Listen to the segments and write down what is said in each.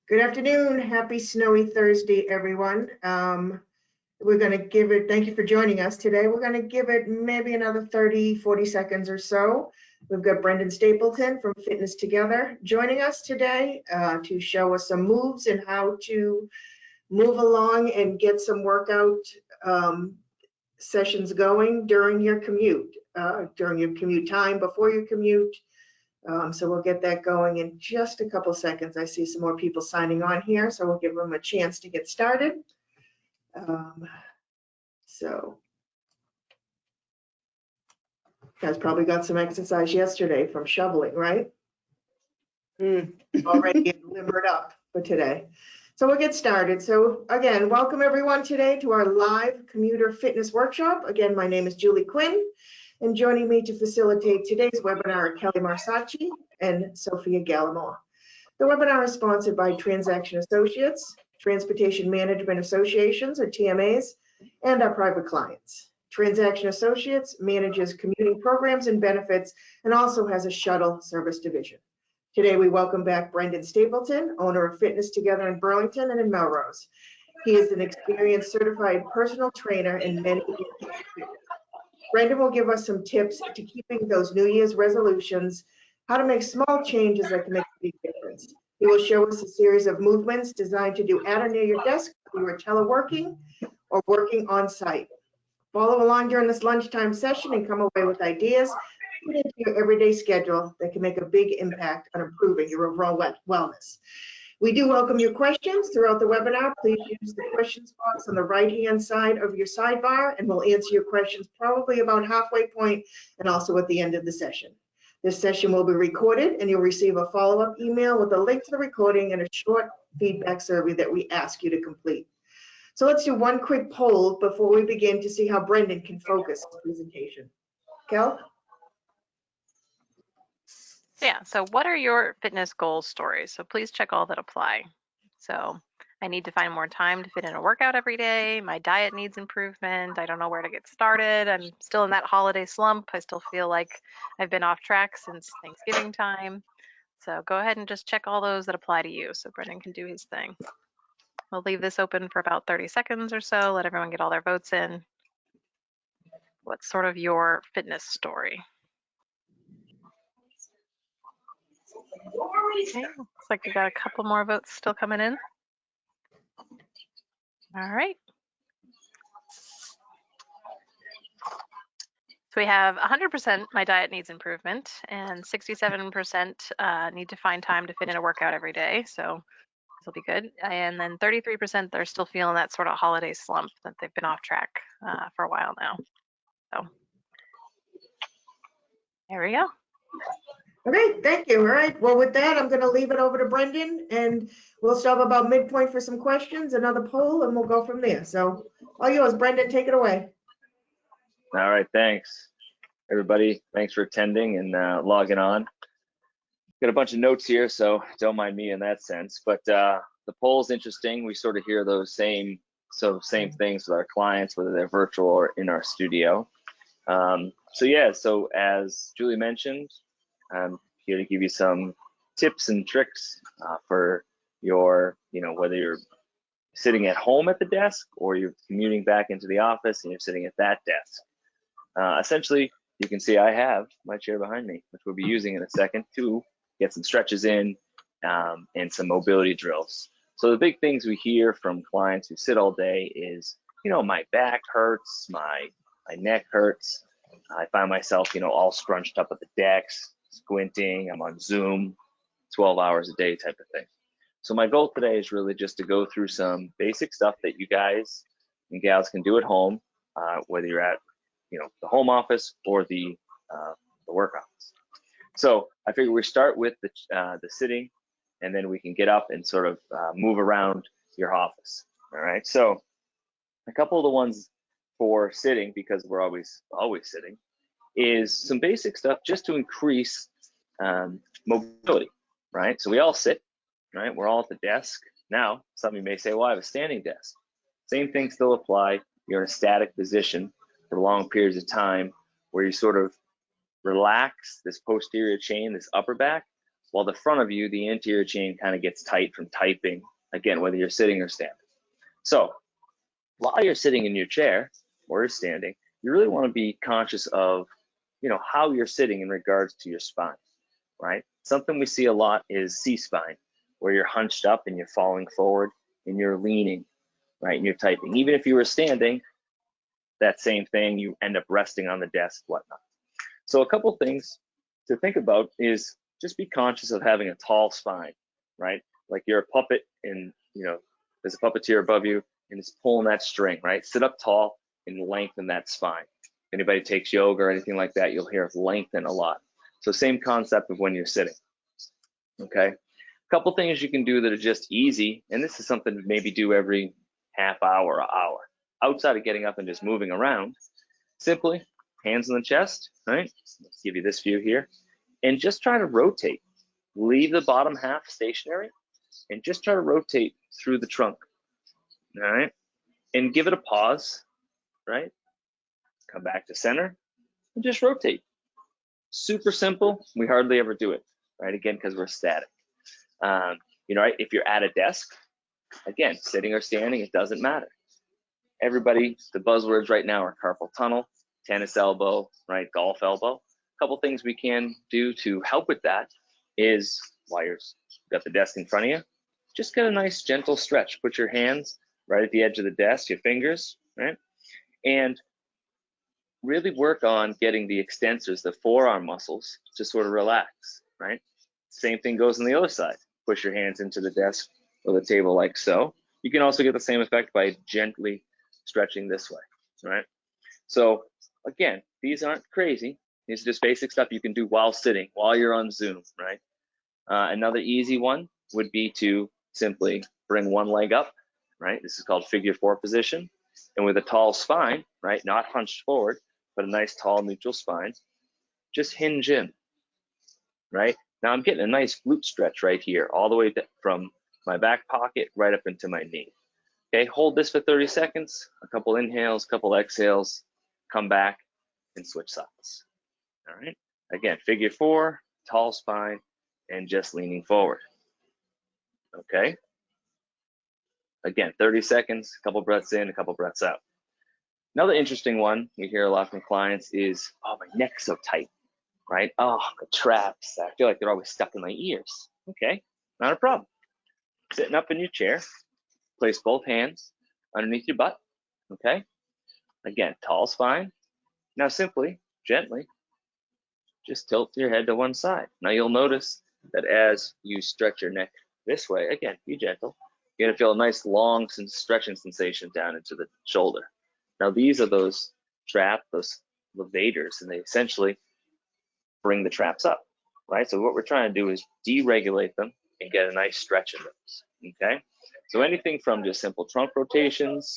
Good afternoon. Happy snowy Thursday, everyone. We're going to give it, thank you for joining us today. We're going to give it maybe another 30, 40 seconds or so. We've got Brendan Stapleton from Fitness Together joining us today to show us some moves and how to move along and get some workout sessions going during your commute time, before your commute. So we'll get that going in just a couple seconds. I see some more people signing on here, so we'll give them a chance to get started. So you guys probably got some exercise yesterday from shoveling, right? Already limbered up for today. So we'll get started. So again, welcome everyone today to our live commuter fitness workshop. Again, my name is Julie Quinn, and joining me to facilitate today's webinar are Kelly Marsacci and Sophia Gallimore. The webinar is sponsored by Transaction Associates, Transportation Management Associations, or TMAs, and our private clients. Transaction Associates manages commuting programs and benefits and also has a shuttle service division. Today, we welcome back Brendan Stapleton, owner of Fitness Together in Burlington and in Melrose. He is an experienced certified personal trainer in many industries. Brendan will give us some tips to keeping those New Year's resolutions, how to make small changes that can make a big difference. He will show us a series of movements designed to do at or near your desk if you are teleworking or working on site. Follow along during this lunchtime session and come away with ideas put into your everyday schedule that can make a big impact on improving your overall wellness. We do welcome your questions throughout the webinar. Please use the questions box on the right-hand side of your sidebar, and we'll answer your questions probably about halfway point and also at the end of the session. This session will be recorded, and you'll receive a follow-up email with a link to the recording and a short feedback survey that we ask you to complete. So let's do one quick poll before we begin to see how Brendan can focus his presentation. Kel? Yeah, so what are your fitness goals stories? So please check all that apply. So I need to find more time to fit in a workout every day. My diet needs improvement. I don't know where to get started. I'm still in that holiday slump. I still feel like I've been off track since Thanksgiving time. So go ahead and just check all those that apply to you so Brendan can do his thing. We'll leave this open for about 30 seconds or so. Let everyone get all their votes in. What's sort of your fitness story? Okay, looks like we got a couple more votes still coming in. All right. So we have 100% my diet needs improvement and 67% need to find time to fit in a workout every day. So this will be good. And then 33% they're still feeling that sort of holiday slump that they've been off track for a while now. So there we go. Okay, thank you. All right, well, with that, I'm going to leave it over to Brendan, and we'll stop about midpoint for some questions, another poll, and we'll go from there. So all yours, Brendan, take it away. All right, thanks, everybody. Thanks for attending and logging on. Got a bunch of notes here, so don't mind me in that sense. But the poll's interesting. We sort of hear those same things with our clients, whether they're virtual or in our studio. So as Julie mentioned, I'm here to give you some tips and tricks for your, whether you're sitting at home at the desk or you're commuting back into the office and you're sitting at that desk. Essentially, you can see I have my chair behind me, which we'll be using in a second to get some stretches in and some mobility drills. So the big things we hear from clients who sit all day is, my back hurts, my neck hurts. I find myself, all scrunched up at the decks, squinting, I'm on Zoom, 12 hours a day type of thing. So my goal today is really just to go through some basic stuff that you guys and gals can do at home, whether you're at, the home office or the work office. So I figure we start with the sitting, and then we can get up and sort of move around your office. All right. So a couple of the ones for sitting, because we're always sitting, is some basic stuff just to increase mobility, right? So we all sit, right? We're all at the desk. Now, some of you may say, well, I have a standing desk. Same thing still apply. You're in a static position for long periods of time where you sort of relax this posterior chain, this upper back, while the front of you, the anterior chain kind of gets tight from typing, again, whether you're sitting or standing. So while you're sitting in your chair or you're standing, you really want to be conscious of, how you're sitting in regards to your spine, right? Something we see a lot is C-spine, where you're hunched up and you're falling forward and you're leaning, right? And you're typing. Even if you were standing, that same thing, you end up resting on the desk, whatnot. So a couple things to think about is just be conscious of having a tall spine, right? Like you're a puppet and, there's a puppeteer above you and it's pulling that string, right? Sit up tall and lengthen that spine. If anybody takes yoga or anything like that, you'll hear it lengthen a lot. So same concept of when you're sitting, okay? A couple things you can do that are just easy, and this is something to maybe do every half hour or hour. Outside of getting up and just moving around, simply hands on the chest, right? Let's give you this view here, and just try to rotate. Leave the bottom half stationary and just try to rotate through the trunk, all right? And give it a pause, right? Come back to center and just rotate. Super simple. We hardly ever do it, right? Again, because we're static. Right? If you're at a desk, again, sitting or standing, it doesn't matter. Everybody, the buzzwords right now are carpal tunnel, tennis elbow, right? Golf elbow. A couple things we can do to help with that is while you've got the desk in front of you, just get a nice gentle stretch. Put your hands right at the edge of the desk, your fingers, right? And really work on getting the extensors, the forearm muscles, to sort of relax, right? Same thing goes on the other side. Push your hands into the desk or the table like so. You can also get the same effect by gently stretching this way, right? So again, these aren't crazy. These are just basic stuff you can do while sitting, while you're on Zoom, right? Another easy one would be to simply bring one leg up, right? This is called figure 4 position. And with a tall spine, right, not hunched forward, but a nice tall neutral spine, just hinge in, right? Now I'm getting a nice glute stretch right here, all the way from my back pocket right up into my knee. Okay, hold this for 30 seconds, a couple inhales, couple exhales, come back and switch sides. All right, again, figure 4, tall spine, and just leaning forward. Okay, again, 30 seconds, a couple breaths in, a couple breaths out. Another interesting one we hear a lot from clients is, oh, my neck's so tight, right? Oh, the traps, I feel like they're always stuck in my ears. Okay, not a problem. Sitting up in your chair, place both hands underneath your butt, okay? Again, tall spine. Now simply, gently, just tilt your head to one side. Now you'll notice that as you stretch your neck this way, again, be gentle, you're gonna feel a nice long stretching sensation down into the shoulder. Now these are those those levators, and they essentially bring the traps up, right? So what we're trying to do is deregulate them and get a nice stretch in those, okay? So anything from just simple trunk rotations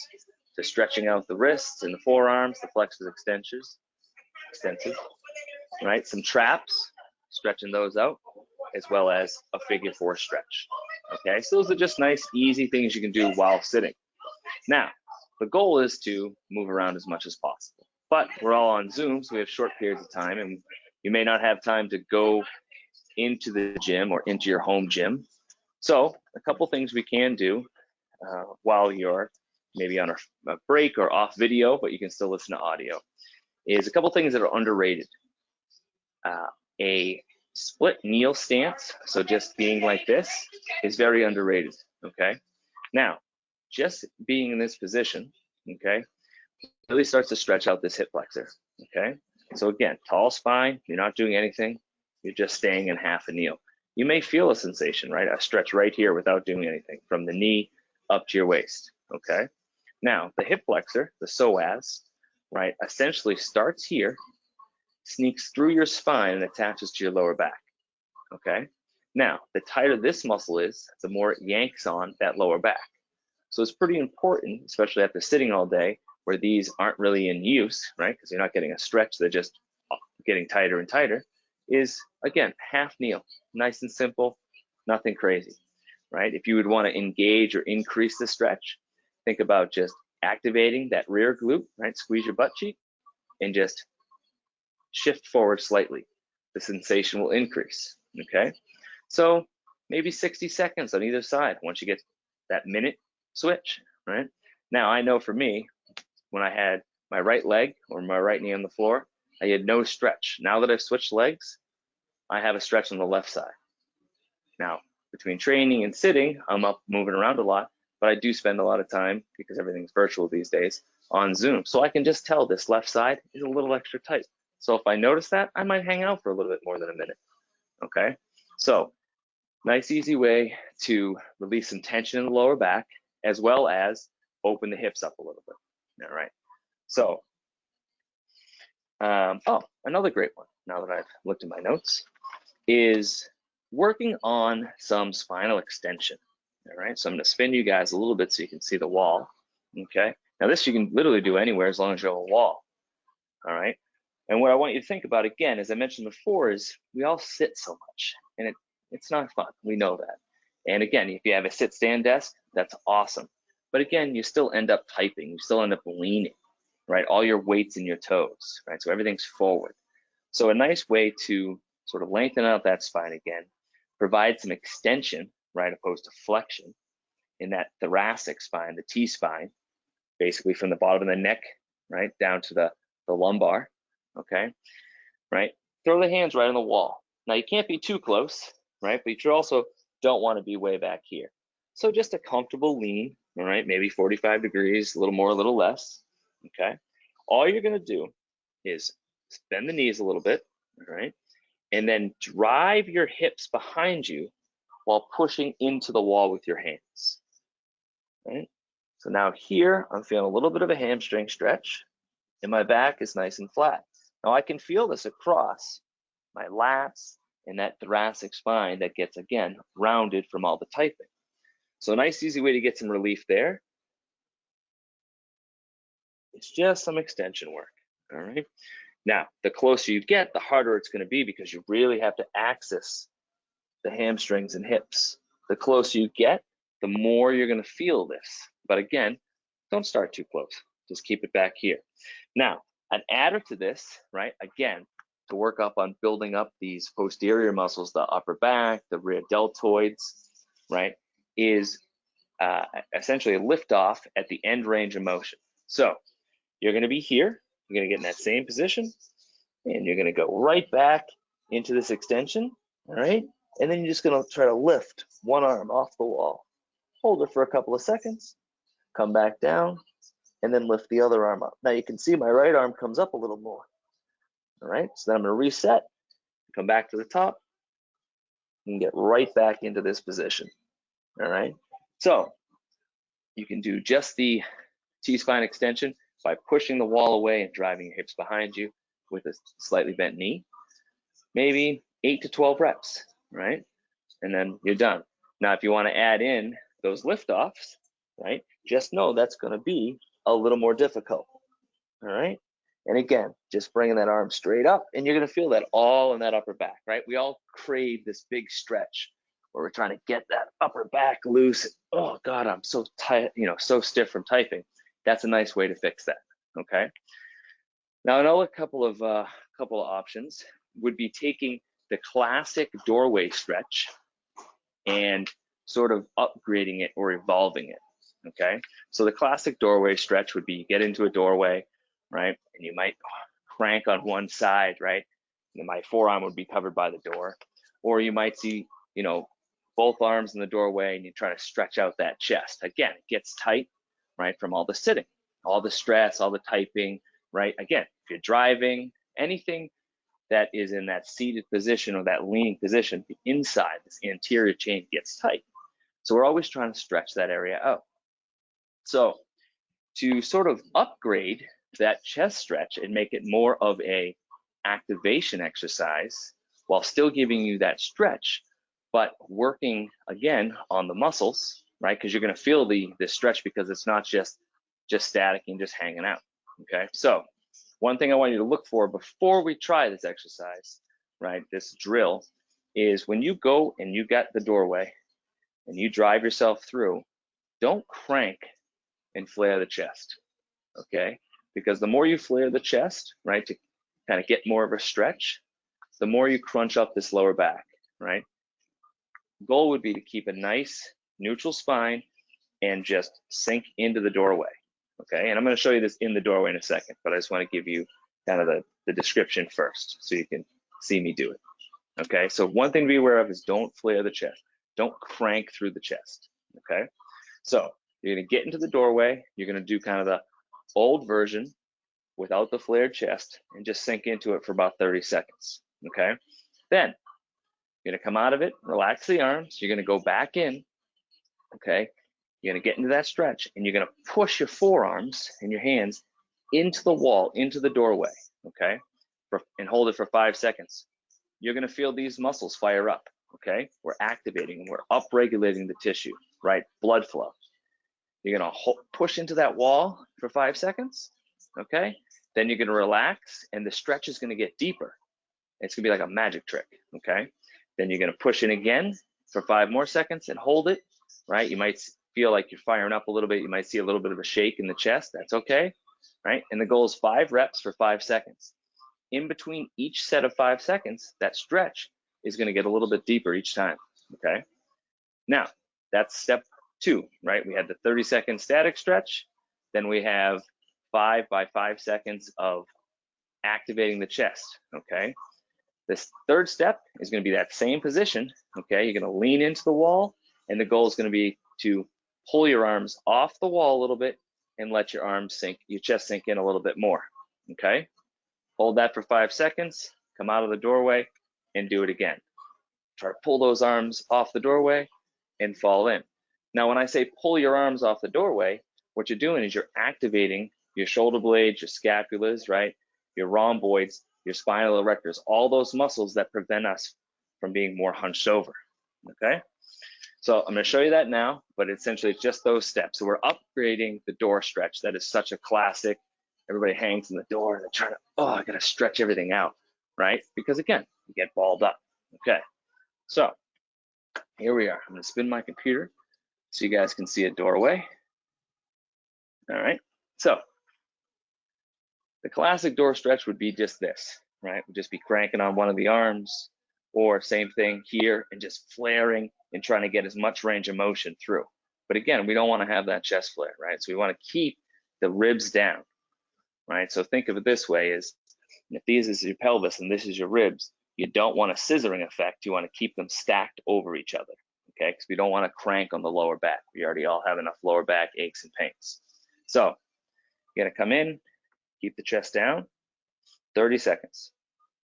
to stretching out the wrists and the forearms, the flexors, extensors, right? Some traps, stretching those out, as well as a figure 4 stretch, okay? So those are just nice, easy things you can do while sitting. Now, the goal is to move around as much as possible, but we're all on Zoom, so we have short periods of time, and you may not have time to go into the gym or into your home gym. So a couple things we can do while you're maybe on a break or off video, but you can still listen to audio, is a couple things that are underrated. A split kneel stance, so just being like this, is very underrated, okay? Now, just being in this position, okay, really starts to stretch out this hip flexor, okay? So again, tall spine, you're not doing anything, you're just staying in half a kneel. You may feel a sensation, right? A stretch right here without doing anything, from the knee up to your waist, okay? Now, the hip flexor, the psoas, right, essentially starts here, sneaks through your spine and attaches to your lower back, okay? Now, the tighter this muscle is, the more it yanks on that lower back. So it's pretty important, especially after sitting all day, where these aren't really in use, right? Because you're not getting a stretch, they're just getting tighter and tighter, is, again, half kneel, nice and simple, nothing crazy, right? If you would want to engage or increase the stretch, think about just activating that rear glute, right? Squeeze your butt cheek and just shift forward slightly. The sensation will increase, okay? So maybe 60 seconds on either side once you get that minute switch, right? Now I know for me, when I had my right leg or my right knee on the floor, I had no stretch. Now that I've switched legs, I have a stretch on the left side. Now, between training and sitting, I'm up moving around a lot, but I do spend a lot of time, because everything's virtual these days, on Zoom. So I can just tell this left side is a little extra tight. So if I notice that, I might hang out for a little bit more than a minute, okay? So nice, easy way to release some tension in the lower back, as well as open the hips up a little bit, all right? So, oh, another great one, now that I've looked at my notes, is working on some spinal extension, all right? So I'm gonna spin you guys a little bit so you can see the wall, okay? Now this you can literally do anywhere as long as you have a wall, all right? And what I want you to think about, again, as I mentioned before, is we all sit so much, and it's not fun, we know that. And again, if you have a sit-stand desk, that's awesome. But again, you still end up typing, you still end up leaning, right? All your weight's in your toes, right? So everything's forward. So a nice way to sort of lengthen out that spine again, provide some extension, right, opposed to flexion in that thoracic spine, the T-spine, basically from the bottom of the neck, right, down to the lumbar, okay, right? Throw the hands right on the wall. Now you can't be too close, right, but you also don't want to be way back here. So just a comfortable lean, all right, maybe 45 degrees, a little more, a little less, okay? All you're gonna do is bend the knees a little bit, all right? And then drive your hips behind you while pushing into the wall with your hands, right? So now here, I'm feeling a little bit of a hamstring stretch, and my back is nice and flat. Now I can feel this across my lats and that thoracic spine that gets, again, rounded from all the typing. So a nice, easy way to get some relief there. It's just some extension work, all right? Now, the closer you get, the harder it's gonna be, because you really have to access the hamstrings and hips. The closer you get, the more you're gonna feel this. But again, don't start too close. Just keep it back here. Now, an adder to this, right, again, to work up on building up these posterior muscles, the upper back, the rear deltoids, right, is essentially a lift off at the end range of motion. So you're gonna be here, you're gonna get in that same position, and you're gonna go right back into this extension, all right? And then you're just gonna try to lift one arm off the wall. Hold it for a couple of seconds, come back down, and then lift the other arm up. Now you can see my right arm comes up a little more, all right? So then I'm gonna reset, come back to the top, and get right back into this position, all right? So you can do just the T-spine extension by pushing the wall away and driving your hips behind you with a slightly bent knee, maybe 8 to 12 reps, right? And then you're done. Now, if you want to add in those lift-offs, right, just know that's going to be a little more difficult, all right? And again, just bringing that arm straight up, and you're going to feel that all in that upper back, right? We all crave this big stretch where we're trying to get that upper back loose. Oh God, I'm so tight, you know, so stiff from typing. That's a nice way to fix that, okay? Now, another couple of options would be taking the classic doorway stretch and sort of upgrading it or evolving it, okay? So the classic doorway stretch would be you get into a doorway, right? And you might crank on one side, right? And my forearm would be covered by the door. Or you might see, you know, both arms in the doorway and you try to stretch out that chest. Again, it gets tight, right, from all the sitting, all the stress, all the typing, right? Again, if you're driving, anything that is in that seated position or that leaning position, the inside, this anterior chain gets tight. So we're always trying to stretch that area out. So to sort of upgrade that chest stretch and make it more of a activation exercise while still giving you that stretch, but working again on the muscles, right? Because you're going to feel the stretch, because it's not just static and just hanging out, okay? So one thing I want you to look for before we try this exercise, right, this drill, is when you go and you got the doorway and you drive yourself through, don't crank and flare the chest, okay? Because the more you flare the chest, right, to kind of get more of a stretch, the more you crunch up this lower back, right? goal would be to keep a nice neutral spine and just sink into the doorway, okay? And I'm gonna show you this in the doorway in a second, but I just wanna give you kind of the description first so you can see me do it, okay? So one thing to be aware of is don't flare the chest. Don't crank through the chest, okay? So you're gonna get into the doorway, you're gonna do kind of the old version without the flared chest and just sink into it for about 30 seconds, okay? Then you're gonna come out of it, relax the arms, you're gonna go back in, okay? You're gonna get into that stretch and you're gonna push your forearms and your hands into the wall, into the doorway, okay? And hold it for 5 seconds. You're gonna feel these muscles fire up, okay? We're activating and we're upregulating the tissue, right? Blood flow. You're gonna push into that wall for 5 seconds, okay? Then you're gonna relax and the stretch is gonna get deeper. It's gonna be like a magic trick, okay? Then you're gonna push in again for 5 more seconds and hold it, right? You might feel like you're firing up a little bit. You might see a little bit of a shake in the chest. That's okay, right? And the goal is 5 reps for 5 seconds. In between each set of 5 seconds, that stretch is gonna get a little bit deeper each time, okay? Now, that's step 2, right? We had the 30-second static stretch. Then we have 5 by 5 seconds of activating the chest, okay? This third step is gonna be that same position, okay? You're gonna lean into the wall, and the goal is gonna be to pull your arms off the wall a little bit and let your arms sink, your chest sink in a little bit more, okay? Hold that for 5 seconds, come out of the doorway, and do it again. Try to pull those arms off the doorway and fall in. Now, when I say pull your arms off the doorway, what you're doing is you're activating your shoulder blades, your scapulas, right? Your rhomboids, your spinal erectors, all those muscles that prevent us from being more hunched over, okay? So I'm gonna show you that now, but essentially it's just those steps. So we're upgrading the door stretch. That is such a classic. Everybody hangs in the door and they're trying to, oh, I gotta stretch everything out, right? Because again, you get balled up, okay? So here we are. I'm gonna spin my computer so you guys can see a doorway. All right, so the classic door stretch would be just this, right? We'd just be cranking on one of the arms, or same thing here, and just flaring and trying to get as much range of motion through. But again, we don't want to have that chest flare, right? So we want to keep the ribs down, right? So think of it this way: is if this is your pelvis and this is your ribs, you don't want a scissoring effect. You want to keep them stacked over each other, okay? Because we don't want to crank on the lower back. We already all have enough lower back aches and pains. So you're gonna come in, keep the chest down, 30 seconds,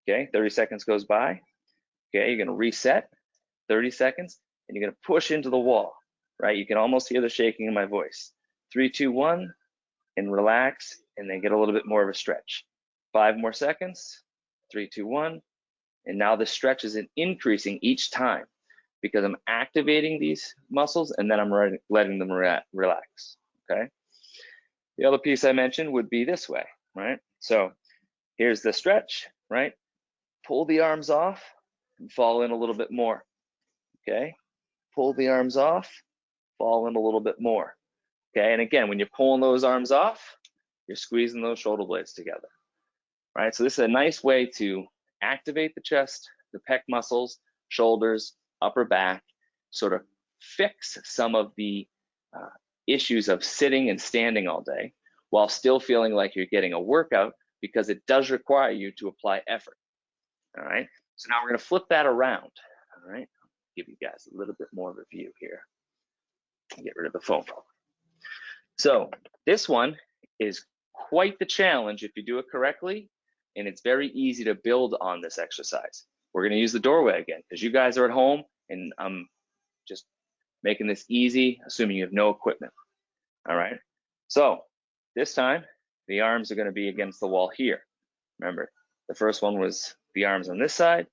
okay? 30 seconds goes by, okay? You're gonna reset, 30 seconds, and you're gonna push into the wall, right? You can almost hear the shaking in my voice. 3, 2, 1, and relax, and then get a little bit more of a stretch. 5 more seconds, 3, 2, 1, and now the stretch is increasing each time because I'm activating these muscles and then I'm letting them relax, okay? The other piece I mentioned would be this way, right? So here's the stretch, right? Pull the arms off and fall in a little bit more, okay? Pull the arms off, fall in a little bit more, okay? And again, when you're pulling those arms off, you're squeezing those shoulder blades together, right? So this is a nice way to activate the chest, the pec muscles, shoulders, upper back, sort of fix some of the issues of sitting and standing all day while still feeling like you're getting a workout, because it does require you to apply effort, all right? So now we're gonna flip that around, all right? I'll give you guys a little bit more of a view here. Get rid of the phone. So this one is quite the challenge if you do it correctly, and it's very easy to build on this exercise. We're gonna use the doorway again, because you guys are at home, and I'm just making this easy, assuming you have no equipment, all right? So this time, the arms are gonna be against the wall here. Remember, the first one was the arms on this side.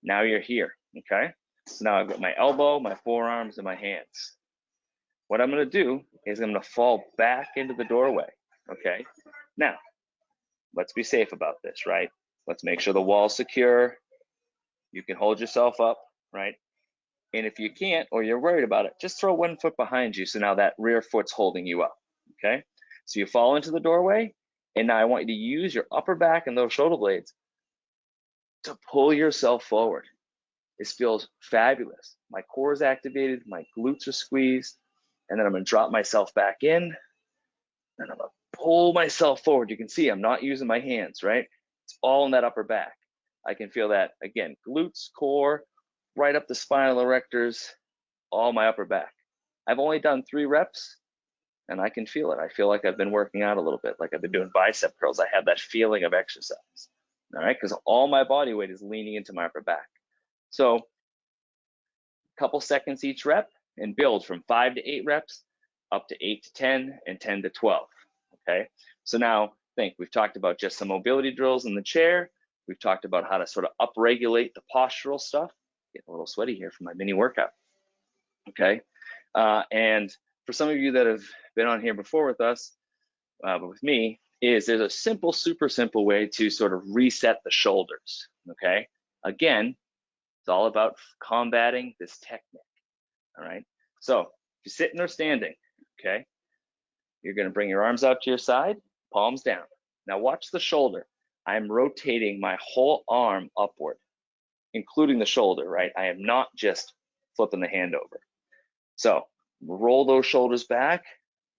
Now you're here, okay? So now I've got my elbow, my forearms, and my hands. What I'm gonna do is I'm gonna fall back into the doorway, okay? Now, let's be safe about this, right? Let's make sure the wall's secure. You can hold yourself up, right? And if you can't, or you're worried about it, just throw one foot behind you so now that rear foot's holding you up, okay? So you fall into the doorway, and now I want you to use your upper back and those shoulder blades to pull yourself forward. This feels fabulous. My core is activated, my glutes are squeezed, and then I'm gonna drop myself back in, and I'm gonna pull myself forward. You can see I'm not using my hands, right? It's all in that upper back. I can feel that, again, glutes, core, right up the spinal erectors, all my upper back. I've only done 3 reps, and I can feel it. I feel like I've been working out a little bit, like I've been doing bicep curls. I have that feeling of exercise, all right? Because all my body weight is leaning into my upper back. So a couple seconds each rep, and build from 5 to 8 reps up to 8 to 10 and 10 to 12, okay? So now think, we've talked about just some mobility drills in the chair. We've talked about how to sort of upregulate the postural stuff. Getting a little sweaty here from my mini workout, okay? And for some of you that have been on here before with us, but with me, there's a simple, super simple way to sort of reset the shoulders, okay? Again, it's all about combating this technique, all right? So if you're sitting or standing, okay, you're gonna bring your arms out to your side, palms down. Now watch the shoulder. I'm rotating my whole arm upward, including the shoulder, right? I am not just flipping the hand over. So roll those shoulders back,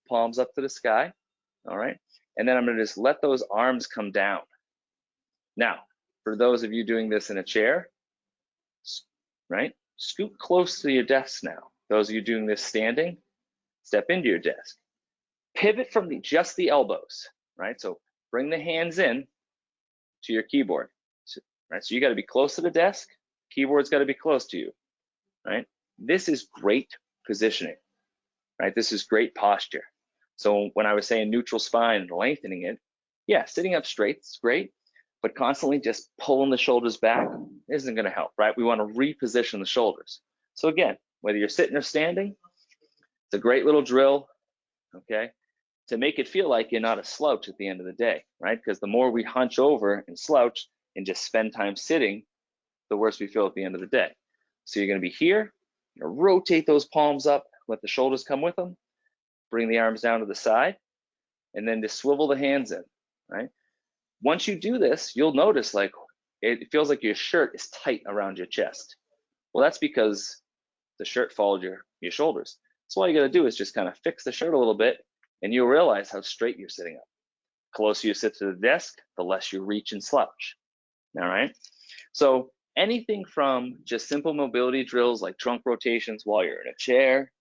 palms up to the sky, all right? And then I'm gonna just let those arms come down. Now, for those of you doing this in a chair, right? Scoot close to your desk now. Those of you doing this standing, step into your desk. Pivot from just the elbows, right? So bring the hands in to your keyboard, right? So you gotta be close to the desk, keyboard's gotta be close to you, right? This is great positioning, right? This is great posture. So when I was saying neutral spine and lengthening it, yeah, sitting up straight is great, but constantly just pulling the shoulders back isn't gonna help, right? We wanna reposition the shoulders. So again, whether you're sitting or standing, it's a great little drill, okay? To make it feel like you're not a slouch at the end of the day, right? Because the more we hunch over and slouch and just spend time sitting, the worse we feel at the end of the day. So you're gonna be here, you're gonna rotate those palms up, let the shoulders come with them, bring the arms down to the side, and then just swivel the hands in, right? Once you do this, you'll notice like it feels like your shirt is tight around your chest. Well, that's because the shirt followed your shoulders. So all you gotta do is just kind of fix the shirt a little bit, and you'll realize how straight you're sitting up. The closer you sit to the desk, the less you reach and slouch, all right? So anything from just simple mobility drills like trunk rotations while you're in a chair,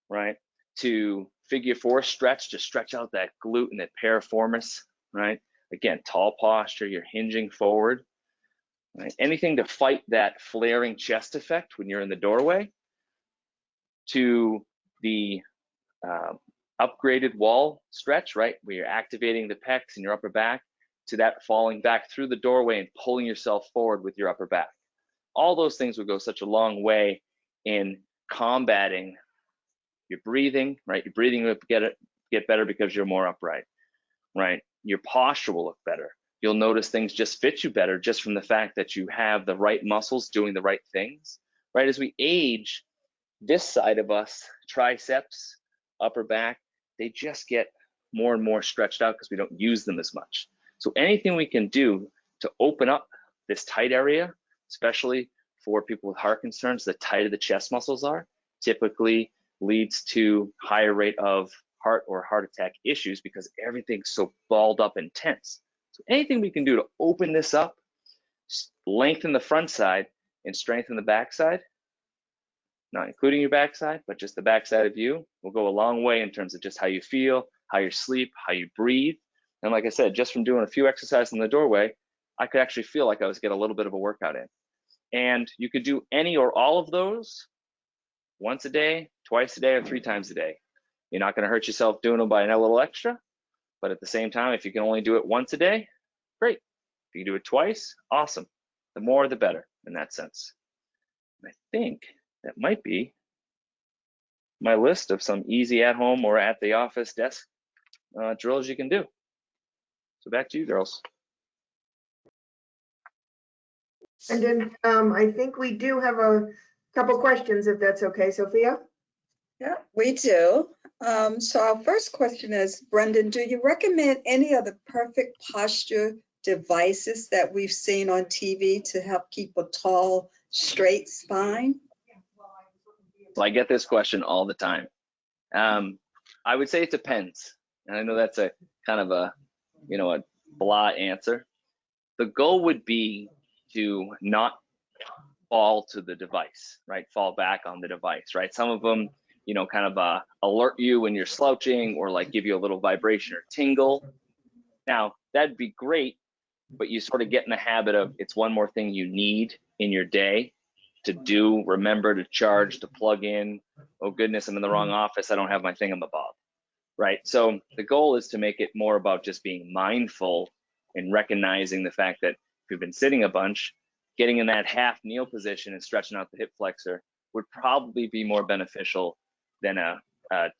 right? To figure 4 stretch, to stretch out that glute and that piriformis, right? Again, tall posture, you're hinging forward, right? Anything to fight that flaring chest effect when you're in the doorway, to the upgraded wall stretch, right? Where you're activating the pecs and your upper back, to that falling back through the doorway and pulling yourself forward with your upper back. All those things would go such a long way in combating your breathing, right? Your breathing will get better because you're more upright, right? Your posture will look better. You'll notice things just fit you better just from the fact that you have the right muscles doing the right things, right? As we age, this side of us, triceps, upper back, they just get more and more stretched out because we don't use them as much. So anything we can do to open up this tight area, especially for people with heart concerns, the tighter the chest muscles are, typically leads to higher rate of heart or heart attack issues because everything's so balled up and tense. So anything we can do to open this up, lengthen the front side and strengthen the back side, not including your backside, but just the backside of you, will go a long way in terms of just how you feel, how you sleep, how you breathe. And like I said, just from doing a few exercises in the doorway, I could actually feel like I was getting a little bit of a workout in. And you could do any or all of those once a day, twice a day, or 3 times a day. You're not going to hurt yourself doing them by a little extra, but at the same time, if you can only do it once a day, great. If you do it twice, awesome. The more, the better in that sense. And I think that might be my list of some easy at home or at the office desk drills you can do. So back to you, girls. And then I think we do have a couple questions, if that's okay, Sophia. Yeah, we do. So our first question is, Brendan, do you recommend any of the perfect posture devices that we've seen on TV to help keep a tall straight spine? So I get this question all the time. I would say it depends. And I know that's a kind of a, a blah answer. The goal would be to not fall to the device, right? Fall back on the device, right? Some of them, kind of alert you when you're slouching or like give you a little vibration or tingle. Now, that'd be great, but you sort of get in the habit of it's one more thing you need in your day to do, remember to charge, to plug in. Oh goodness, I'm in the wrong office. I don't have my thingamabob, right? So the goal is to make it more about just being mindful and recognizing the fact that if you've been sitting a bunch, getting in that half kneel position and stretching out the hip flexor would probably be more beneficial than a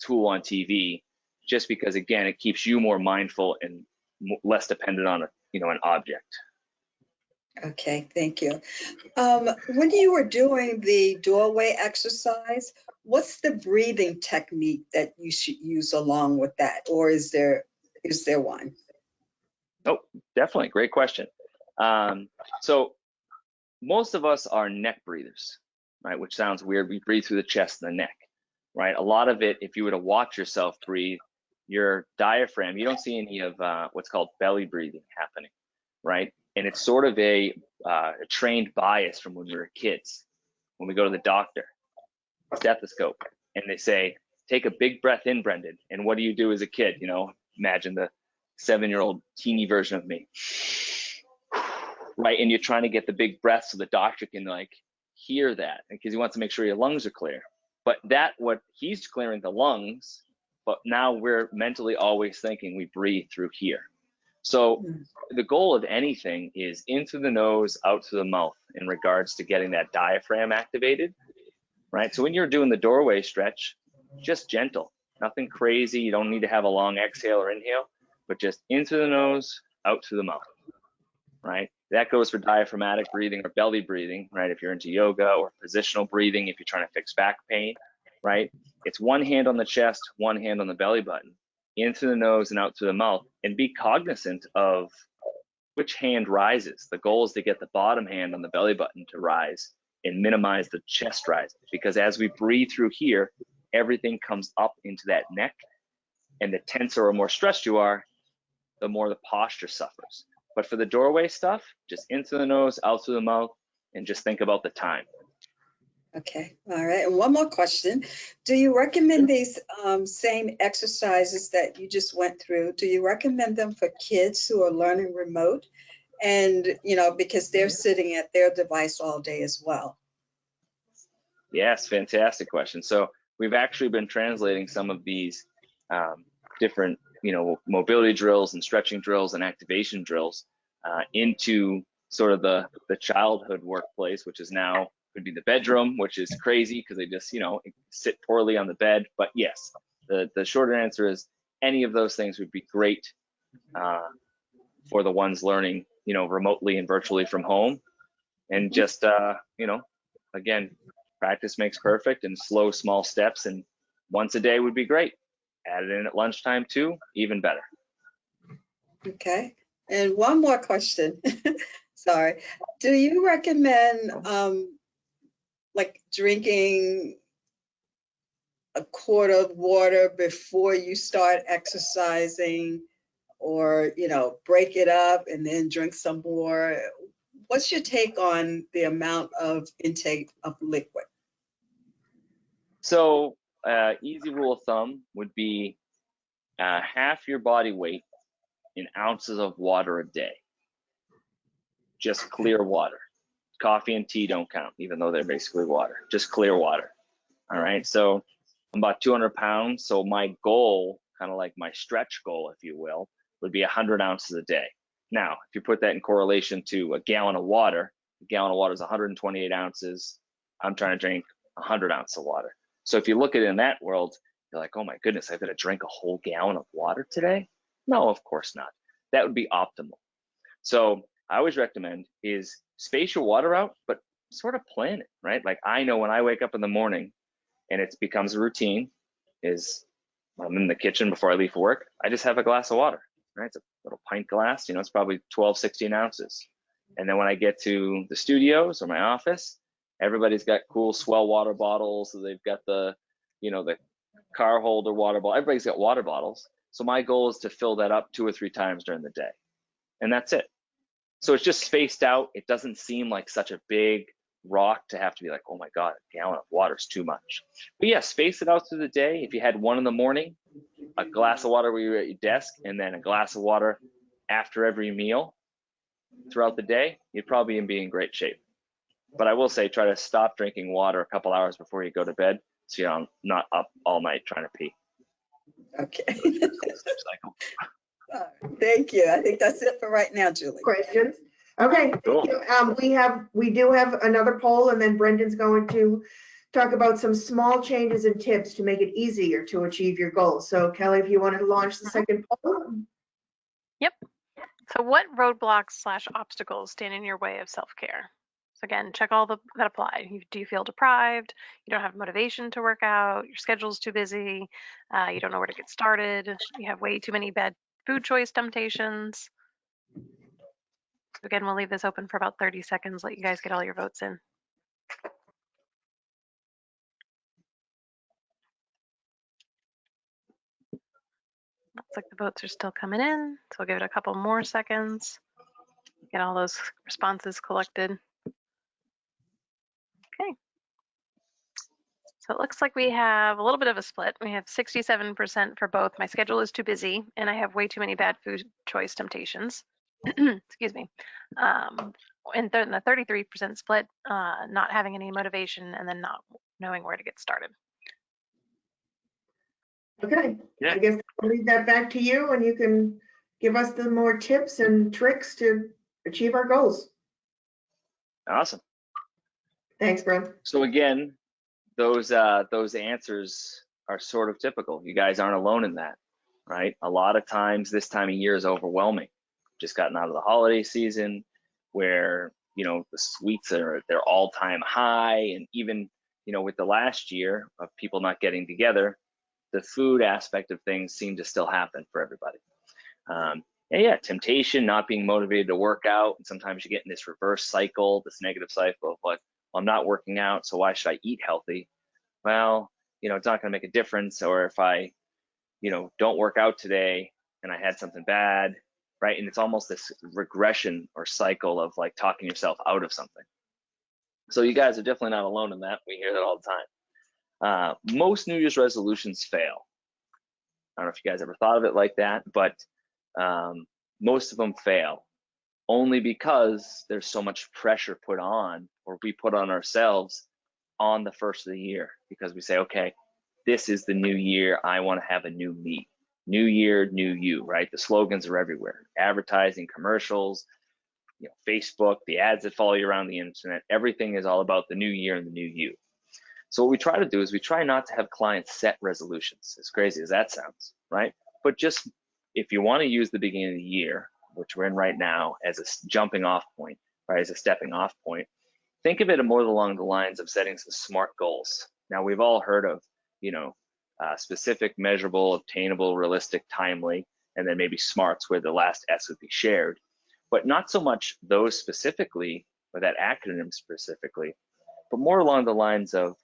tool on TV, just because again, it keeps you more mindful and less dependent on an object. Okay, thank you. When you were doing the doorway exercise, what's the breathing technique that you should use along with that? Or is there one? Oh, definitely. Great question. So most of us are neck breathers, right? Which sounds weird. We breathe through the chest and the neck, right? A lot of it, if you were to watch yourself breathe, your diaphragm, you don't see any of what's called belly breathing happening, right? And it's sort of a trained bias from when we were kids. When we go to the doctor, stethoscope, and they say, take a big breath in, Brendan. And what do you do as a kid? Imagine the 7-year-old teeny version of me, right? And you're trying to get the big breath so the doctor can like hear that because he wants to make sure your lungs are clear. But what he's clearing the lungs, but now we're mentally always thinking we breathe through here. So the goal of anything is in through the nose, out through the mouth in regards to getting that diaphragm activated, right? So when you're doing the doorway stretch, just gentle, nothing crazy. You don't need to have a long exhale or inhale, but just in through the nose, out through the mouth, right? That goes for diaphragmatic breathing or belly breathing, right? If you're into yoga, or positional breathing, if you're trying to fix back pain, right? It's one hand on the chest, one hand on the belly button, in through the nose and out through the mouth, and be cognizant of which hand rises. The goal is to get the bottom hand on the belly button to rise and minimize the chest rise, because as we breathe through here, everything comes up into that neck, and the tenser or more stressed you are, the more the posture suffers. But for the doorway stuff, just in through the nose, out through the mouth, and just think about the time. Okay, all right. And one more question. Do you recommend these same exercises that you just went through? Do you recommend them for kids who are learning remote? And, because they're sitting at their device all day as well. Yes, fantastic question. So we've actually been translating some of these different, mobility drills and stretching drills and activation drills into sort of the childhood workplace, which is now could be the bedroom, which is crazy because they just, sit poorly on the bed. But yes, the shorter answer is any of those things would be great for the ones learning, remotely and virtually from home. And just, again, practice makes perfect, and slow, small steps, and once a day would be great. Add it in at lunchtime too, even better. Okay. And one more question. Sorry. Do you recommend like drinking a quart of water before you start exercising, or, break it up and then drink some more? What's your take on the amount of intake of liquid? So easy rule of thumb would be half your body weight in ounces of water a day. Just clear water. Coffee and tea don't count, even though they're basically water. Just clear water. All right. So I'm about 200 pounds. So my goal, kind of like my stretch goal, if you will, would be 100 ounces a day. Now, if you put that in correlation to a gallon of water is 128 ounces. I'm trying to drink 100 ounces of water. So if you look at it in that world, you're like, oh my goodness, I've got to drink a whole gallon of water today? No, of course not. That would be optimal. So I always recommend is space your water out, but sort of plan it, right? Like I know when I wake up in the morning and it becomes a routine is I'm in the kitchen before I leave for work, I just have a glass of water, right? It's a little pint glass, it's probably 12, 16 ounces. And then when I get to the studios or my office, Everybody's got cool Swell water bottles. So they've got the, the car holder water bottle. Everybody's got water bottles. So my goal is to fill that up 2 or 3 times during the day. And that's it. So it's just spaced out. It doesn't seem like such a big rock to have to be like, oh my God, a gallon of water is too much. But yeah, space it out through the day. If you had one in the morning, a glass of water where you're at your desk, and then a glass of water after every meal throughout the day, you'd probably be in great shape. But I will say, try to stop drinking water a couple hours before you go to bed, so you're not up all night trying to pee. Okay. Cycle. Thank you. I think that's it for right now, Julie. Questions? Okay, Cool. thank you. We do have another poll, and then Brendan's going to talk about some small changes and tips to make it easier to achieve your goals. So Kelly, if you want to launch the second poll. Yep. So what roadblocks / obstacles stand in your way of self-care? So again, check all that apply. Do you feel deprived? You don't have motivation to work out? Your schedule's too busy? You don't know where to get started? You have way too many bad food choice temptations? Again, we'll leave this open for about 30 seconds, let you guys get all your votes in. Looks like the votes are still coming in, so we'll give it a couple more seconds. Get all those responses collected. Okay. So it looks like we have a little bit of a split. We have 67% for both. My schedule is too busy and I have way too many bad food choice temptations. Excuse me. And the 33% split, not having any motivation and then not knowing where to get started. Okay, Yeah. I guess I'll leave that back to you, and you can give us the more tips and tricks to achieve our goals. Awesome. Thanks, Bren. So again, those answers are sort of typical. You guys aren't alone in that, right? A lot of times this time of year is overwhelming. Just gotten out of the holiday season where, the sweets are at their all-time high, and even, with the last year of people not getting together, the food aspect of things seem to still happen for everybody. And yeah, temptation, not being motivated to work out, and sometimes you get in this reverse cycle, this negative cycle of like, well, I'm not working out, so why should I eat healthy? Well, it's not going to make a difference. Or if I, don't work out today and I had something bad, right? And it's almost this regression or cycle of like talking yourself out of something. So you guys are definitely not alone in that. We hear that all the time. Most New Year's resolutions fail. I don't know if you guys ever thought of it like that, but most of them fail only because there's so much pressure put on, or we put on ourselves on the first of the year, because we say, okay, this is the new year. I want to have a new me. New year, new you, right? The slogans are everywhere. Advertising, commercials, Facebook, the ads that follow you around the internet, everything is all about the new year and the new you. So what we try to do is we try not to have clients set resolutions, as crazy as that sounds, right? But just if you want to use the beginning of the year, which we're in right now, as a jumping off point, right, as a stepping off point, think of it more along the lines of setting some SMART goals. Now, we've all heard of, specific, measurable, obtainable, realistic, timely, and then maybe SMARTs where the last S would be shared, but not so much those specifically, or that acronym specifically, but more along the lines of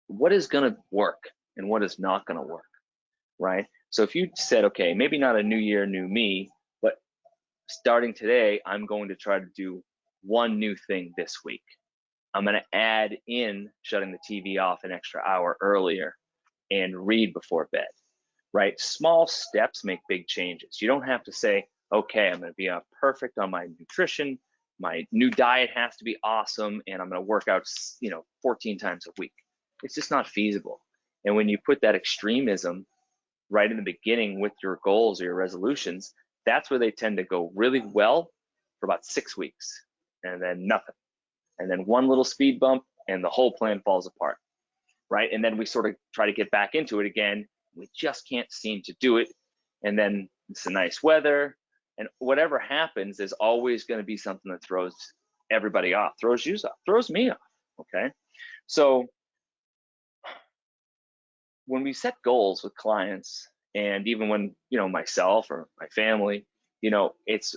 what is going to work and what is not going to work, right? So if you said, okay, maybe not a new year, new me, but starting today, I'm going to try to do one new thing this week. I'm going to add in shutting the TV off an extra hour earlier and read before bed, right? Small steps make big changes. You don't have to say, okay, I'm going to be perfect on my nutrition. My new diet has to be awesome, and I'm going to work out, 14 times a week. It's just not feasible. And when you put that extremism right in the beginning with your goals or your resolutions, that's where they tend to go really well for about 6 weeks, and then nothing. And then one little speed bump and the whole plan falls apart, right? And then we sort of try to get back into it again. We just can't seem to do it. And then it's the nice weather, and whatever happens, there's always going to be something that throws everybody off, throws you off, throws me off, okay? So when we set goals with clients, and even when, myself or my family, it's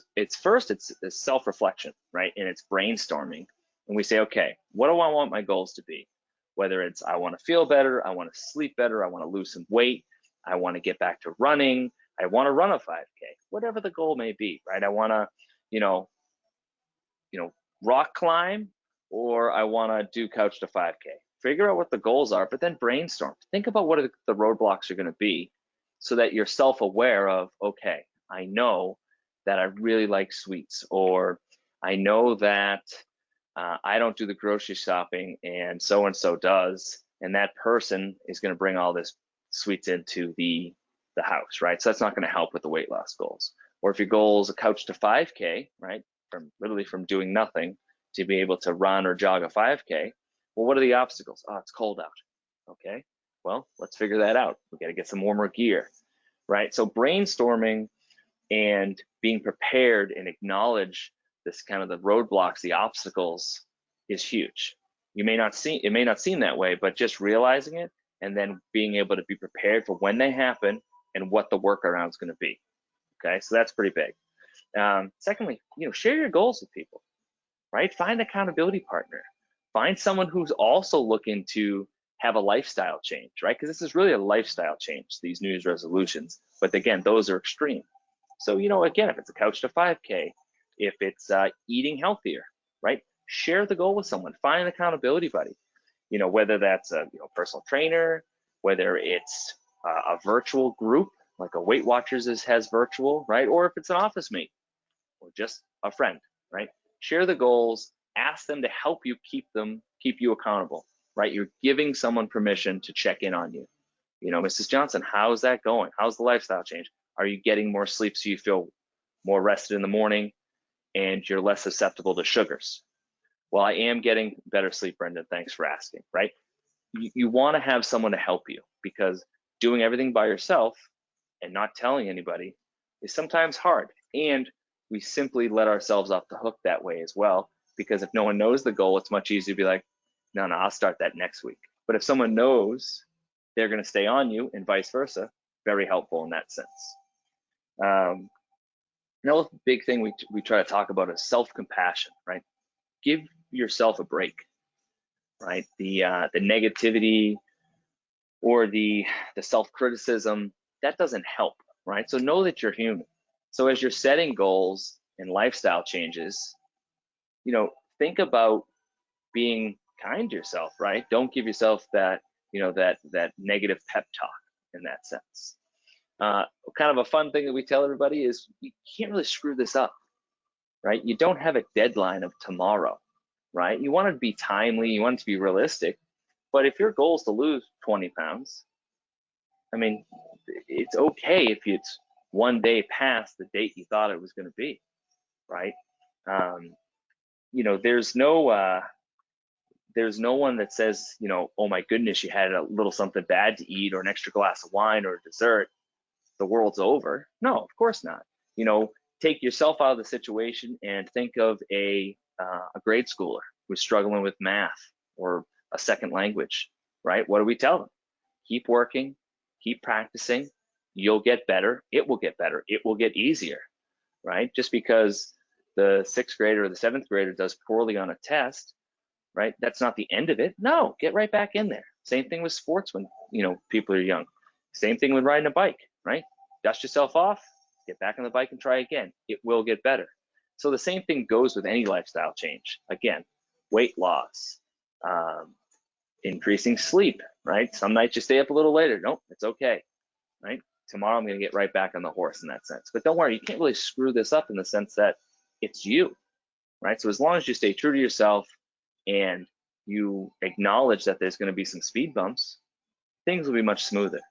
self-reflection, right? And it's brainstorming and we say, okay, what do I want my goals to be? Whether it's I want to feel better, I want to sleep better, I want to lose some weight, I want to get back to running, I want to run a 5K, whatever the goal may be, right? I want to, rock climb, or I want to do couch to 5K. Figure out what the goals are, but then brainstorm. Think about what the roadblocks are going to be so that you're self-aware of, okay, I know that I really like sweets, or I know that I don't do the grocery shopping and so does, and that person is going to bring all this sweets into the house, right? So that's not going to help with the weight loss goals. Or if your goal is a couch to 5K, right? From doing nothing to be able to run or jog a 5K, well, what are the obstacles? Oh, it's cold out. Okay, well, let's figure that out. We got to get some warmer gear, right? So brainstorming and being prepared and acknowledge this kind of the roadblocks, the obstacles is huge. It may not seem that way, but just realizing it and then being able to be prepared for when they happen and what the workaround is going to be. Okay, so that's pretty big. Secondly, share your goals with people, right? Find an accountability partner. Find someone who's also looking to have a lifestyle change, right? Because this is really a lifestyle change, these New Year's resolutions. But again, those are extreme. So, again, if it's a couch to 5K, if it's eating healthier, right? Share the goal with someone. Find an accountability buddy. Whether that's a personal trainer, whether it's a virtual group, like a Weight Watchers has virtual, right? Or if it's an office mate or just a friend, right? Share the goals, ask them to help you keep you accountable, right? You're giving someone permission to check in on you. Mrs. Johnson, how's that going? How's the lifestyle change? Are you getting more sleep so you feel more rested in the morning and you're less susceptible to sugars? Well, I am getting better sleep, Brendan. Thanks for asking, right? You want to have someone to help you, because doing everything by yourself and not telling anybody is sometimes hard. And we simply let ourselves off the hook that way as well, because if no one knows the goal, it's much easier to be like, no, I'll start that next week. But if someone knows, they're going to stay on you, and vice versa. Very helpful in that sense. Another big thing we try to talk about is self-compassion, right? Give yourself a break, right? The negativity or the self-criticism, that doesn't help, right? So know that you're human. So as you're setting goals and lifestyle changes, think about being kind to yourself, right? Don't give yourself that, that negative pep talk in that sense. Kind of a fun thing that we tell everybody is you can't really screw this up, right? You don't have a deadline of tomorrow, right? You want it to be timely, you want it to be realistic, but if your goal is to lose 20 pounds, I mean, it's okay if it's one day past the date you thought it was going to be, right? There's no one that says, oh my goodness, you had a little something bad to eat or an extra glass of wine or dessert, the world's over. No, of course not. Take yourself out of the situation and think of a grade schooler who's struggling with math or a second language, right? What do we tell them? Keep working, keep practicing, you'll get better, it will get better, it will get easier, right? Just because the 6th grader or the 7th grader does poorly on a test, right? That's not the end of it. No, get right back in there. Same thing with sports when, people are young. Same thing with riding a bike, right? Dust yourself off, get back on the bike and try again. It will get better. So the same thing goes with any lifestyle change. Again, weight loss, increasing sleep, right? Some nights you stay up a little later. Nope, it's okay, right? Tomorrow I'm going to get right back on the horse in that sense. But don't worry, you can't really screw this up in the sense that it's you, right? So as long as you stay true to yourself and you acknowledge that there's going to be some speed bumps, things will be much smoother.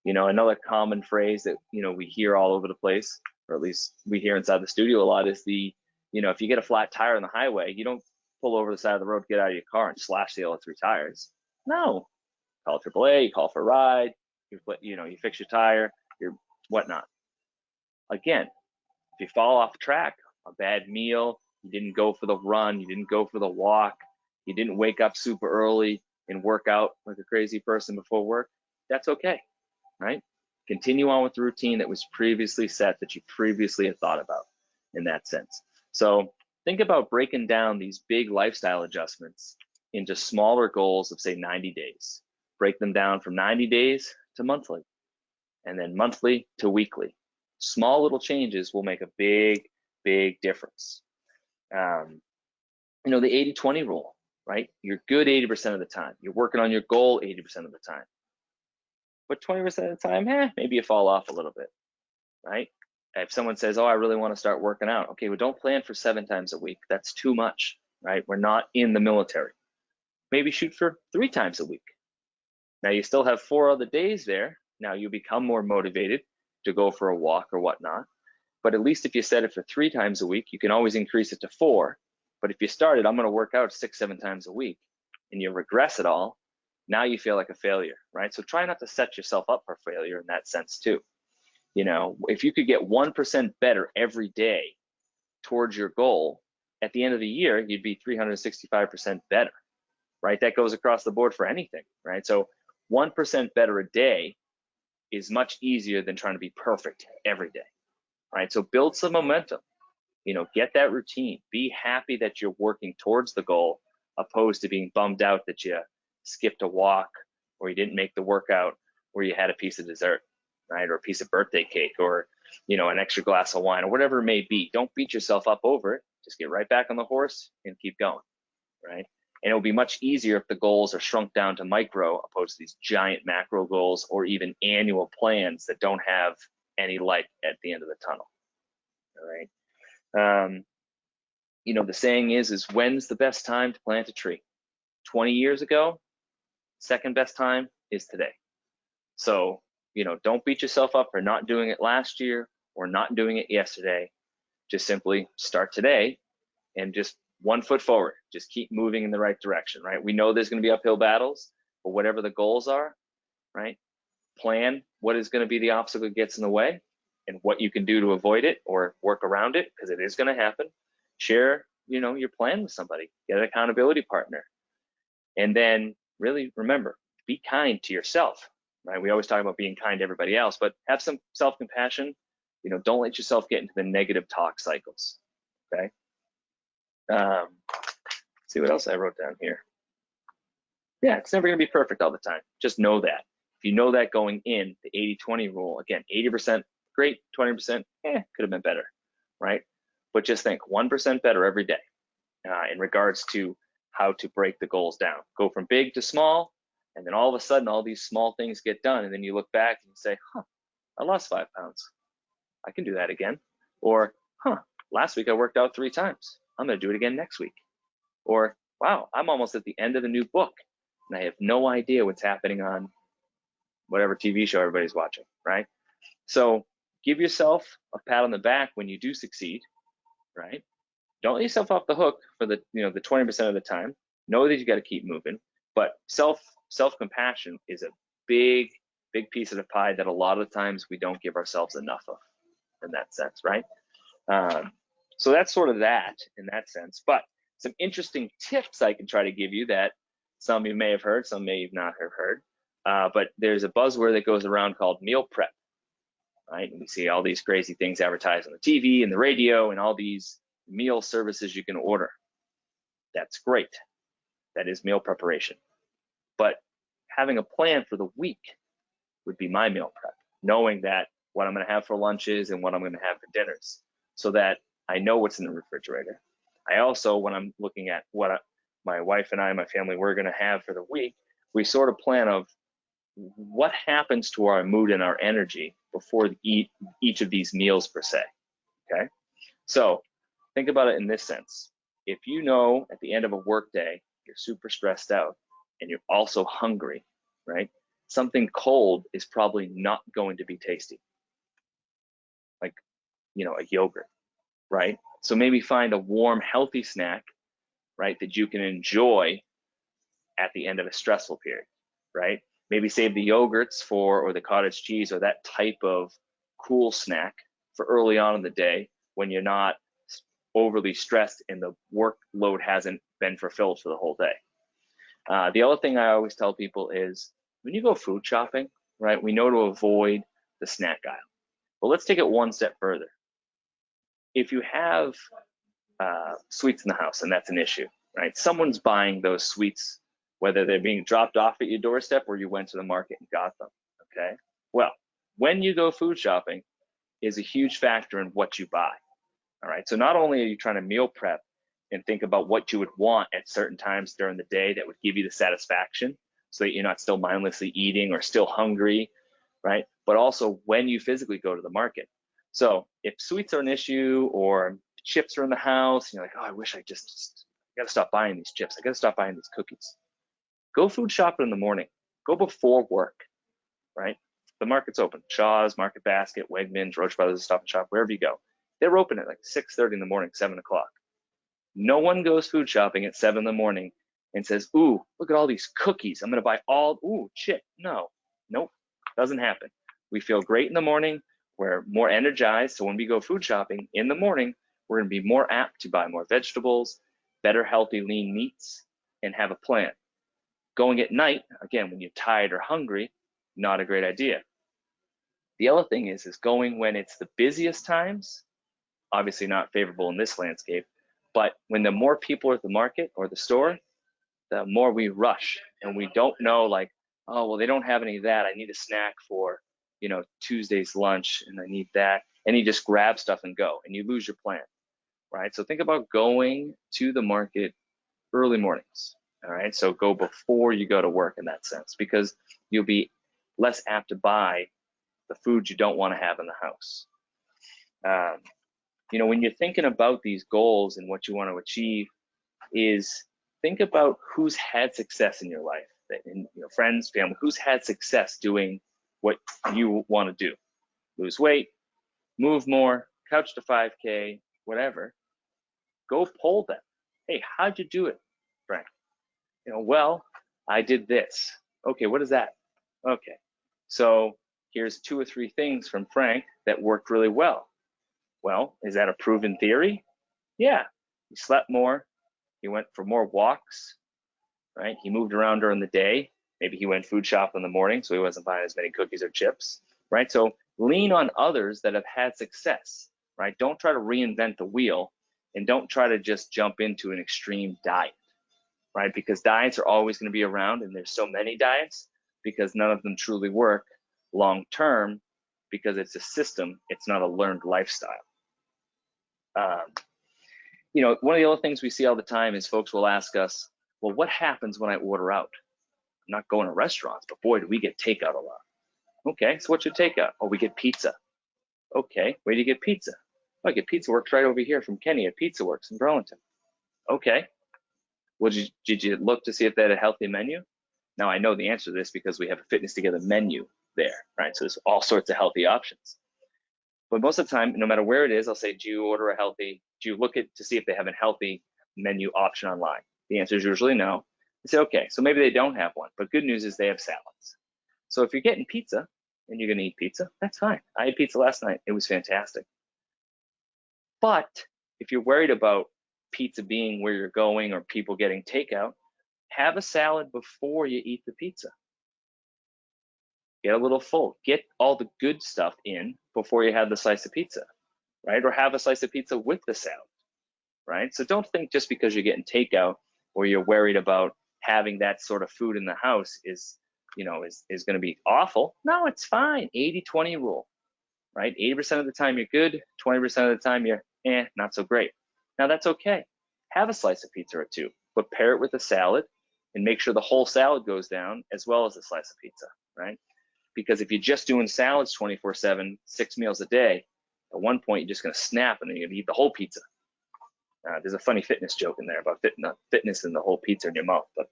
Another common phrase that, we hear all over the place, or at least we hear inside the studio a lot, is if you get a flat tire on the highway, you don't pull over the side of the road, get out of your car and slash the other 3 tires. No, call AAA, you call for a ride, you fix your tire, your whatnot. Again, if you fall off track, a bad meal, you didn't go for the run, you didn't go for the walk, you didn't wake up super early and work out like a crazy person before work, that's okay, right? Continue on with the routine that was previously set, that you previously had thought about in that sense. So think about breaking down these big lifestyle adjustments into smaller goals of say 90 days. Break them down from 90 days to monthly, and then monthly to weekly. Small little changes will make a big difference. You know, the 80-20 rule, right? You're good 80% of the time. You're working on your goal 80% of the time. But 20% of the time, maybe you fall off a little bit, right? If someone says, oh, I really want to start working out. Okay, well, don't plan for 7 times a week. That's too much, right? We're not in the military. Maybe shoot for 3 times a week. Now you still have 4 other days there. Now you become more motivated to go for a walk or whatnot. But at least if you set it for 3 times a week, you can always increase it to 4. But if you started, I'm going to work out 6-7 times a week, and you regress it all, now you feel like a failure, right? So try not to set yourself up for failure in that sense too. You know, if you could get 1% better every day towards your goal, at the end of the year, you'd be 365% better, right? That goes across the board for anything, right? So 1% better a day is much easier than trying to be perfect every day, right? So build some momentum, you know, get that routine, be happy that you're working towards the goal, opposed to being bummed out that you skipped a walk, or you didn't make the workout, or you had a piece of dessert, right? Or a piece of birthday cake, or, you know, an extra glass of wine, or whatever it may be. Don't beat yourself up over it. Just get right back on the horse and keep going, right? And it'll be much easier if the goals are shrunk down to micro, opposed to these giant macro goals, or even annual plans that don't have any light at the end of the tunnel, all right? You know, the saying is when's the best time to plant a tree? 20 years ago, second best time is today. So, you know, don't beat yourself up for not doing it last year or not doing it yesterday. Just simply start today and just 1 foot forward. Just keep moving in the right direction, right? We know there's going to be uphill battles, but whatever the goals are, right? Plan what is going to be the obstacle that gets in the way and what you can do to avoid it or work around it, because it is going to happen. Share, you know, your plan with somebody. Get an accountability partner. And then really remember, be kind to yourself, right? We always talk about being kind to everybody else, but have some self-compassion. You know, don't let yourself get into the negative talk cycles, okay? See what else I wrote down here. Yeah, it's never going to be perfect all the time. Just know that. If you know that going in, the 80-20 rule, again, 80% great, 20%, could have been better, right? But just think 1% better every day in regards to how to break the goals down. Go from big to small, and then all of a sudden, all these small things get done, and then you look back and you say, I lost 5 pounds. I can do that again. Or, last week I worked out 3 times. I'm going to do it again next week. Or, wow, I'm almost at the end of the new book, and I have no idea what's happening on whatever TV show everybody's watching, right? So give yourself a pat on the back when you do succeed, right? Don't let yourself off the hook for the 20% of the time. Know that you got to keep moving, but self-compassion is a big piece of the pie that a lot of times we don't give ourselves enough of in that sense, right? So that's sort of that in that sense. But some interesting tips I can try to give you that some of you may have heard, some may not have heard. But there's a buzzword that goes around called meal prep, right? And we see all these crazy things advertised on the TV and the radio and all these meal services you can order. That's great. That is meal preparation. But having a plan for the week would be my meal prep, knowing that what I'm going to have for lunches and what I'm going to have for dinners, so that I know what's in the refrigerator. I also, when I'm looking at what my wife and I, my family, we're going to have for the week, we sort of plan of what happens to our mood and our energy before each of these meals per se, okay? So think about it in this sense. If you know at the end of a work day, you're super stressed out and you're also hungry, right? Something cold is probably not going to be tasty. Like, you know, a yogurt, right? So maybe find a warm, healthy snack, right, that you can enjoy at the end of a stressful period, right? Maybe save the yogurts or the cottage cheese or that type of cool snack for early on in the day when you're not overly stressed and the workload hasn't been fulfilled for the whole day. The other thing I always tell people is when you go food shopping, right, we know to avoid the snack aisle. But let's take it one step further. If you have sweets in the house, and that's an issue, right? Someone's buying those sweets, whether they're being dropped off at your doorstep or you went to the market and got them, okay? Well, when you go food shopping is a huge factor in what you buy, all right? So not only are you trying to meal prep and think about what you would want at certain times during the day that would give you the satisfaction so that you're not still mindlessly eating or still hungry, right? But also when you physically go to the market. So if sweets are an issue or chips are in the house, you're like, oh, I wish I gotta stop buying these chips. I gotta stop buying these cookies. Go food shopping in the morning. Go before work, right? The market's open. Shaw's, Market Basket, Wegmans, Roach Brothers, Stop and Shop, wherever you go. They're open at like 6:30 in the morning, 7 o'clock. No one goes food shopping at 7 in the morning and says, ooh, look at all these cookies. I'm gonna buy ooh, chip. No, nope, doesn't happen. We feel great in the morning. We're more energized. So when we go food shopping in the morning, we're gonna be more apt to buy more vegetables, better healthy lean meats, and have a plan. Going at night, again, when you're tired or hungry, not a great idea. The other thing is going when it's the busiest times, obviously not favorable in this landscape, but when the more people are at the market or the store, the more we rush and we don't know like, oh, well, they don't have any of that. I need a snack for, Tuesday's lunch and I need that. And you just grab stuff and go and you lose your plan, right? So think about going to the market early mornings, all right? So go before you go to work in that sense, because you'll be less apt to buy the food you don't want to have in the house. When you're thinking about these goals and what you want to achieve, is think about who's had success in your life, friends, family, who's had success doing what you want to do. Lose weight, move more, couch to 5K, whatever. Go poll them. Hey, how'd you do it, Frank? Well, I did this. Okay, what is that? Okay, so here's 2 or 3 things from Frank that worked really well. Well, is that a proven theory? Yeah, he slept more. He went for more walks, right? He moved around during the day. Maybe he went food shop in the morning, so he wasn't buying as many cookies or chips, right? So lean on others that have had success, right? Don't try to reinvent the wheel, and don't try to just jump into an extreme diet, right? Because diets are always going to be around, and there's so many diets because none of them truly work long term, because it's a system, it's not a learned lifestyle. One of the other things we see all the time is folks will ask us, well, what happens when I order out? I'm not going to restaurants, but boy, do we get takeout a lot. Okay, so what's your takeout? Oh, we get pizza. Okay, where do you get pizza? Oh, I get Pizza Works right over here from Kenny at Pizza Works in Burlington. Okay, well, did you look to see if they had a healthy menu? Now, I know the answer to this because we have a Fitness Together menu there, right? So there's all sorts of healthy options. But most of the time, no matter where it is, I'll say, do you look to see if they have a healthy menu option online? The answer is usually no. I say, okay, so maybe they don't have one, but good news is they have salads. So if you're getting pizza and you're gonna eat pizza, that's fine. I ate pizza last night, it was fantastic. But if you're worried about pizza being where you're going or people getting takeout, have a salad before you eat the pizza. Get a little full, get all the good stuff in before you have the slice of pizza, right? Or have a slice of pizza with the salad, right? So don't think just because you're getting takeout or you're worried about having that sort of food in the house is going to be awful. No, it's fine. 80-20 rule, right? 80% of the time you're good, 20% of the time you're not so great. Now that's okay. Have a slice of pizza or 2, but pair it with a salad and make sure the whole salad goes down as well as a slice of pizza, right? Because if you're just doing salads 24/7, 6 meals a day, at one point you're just going to snap and then you're going to eat the whole pizza. There's a funny fitness joke in there about fitness and the whole pizza in your mouth. But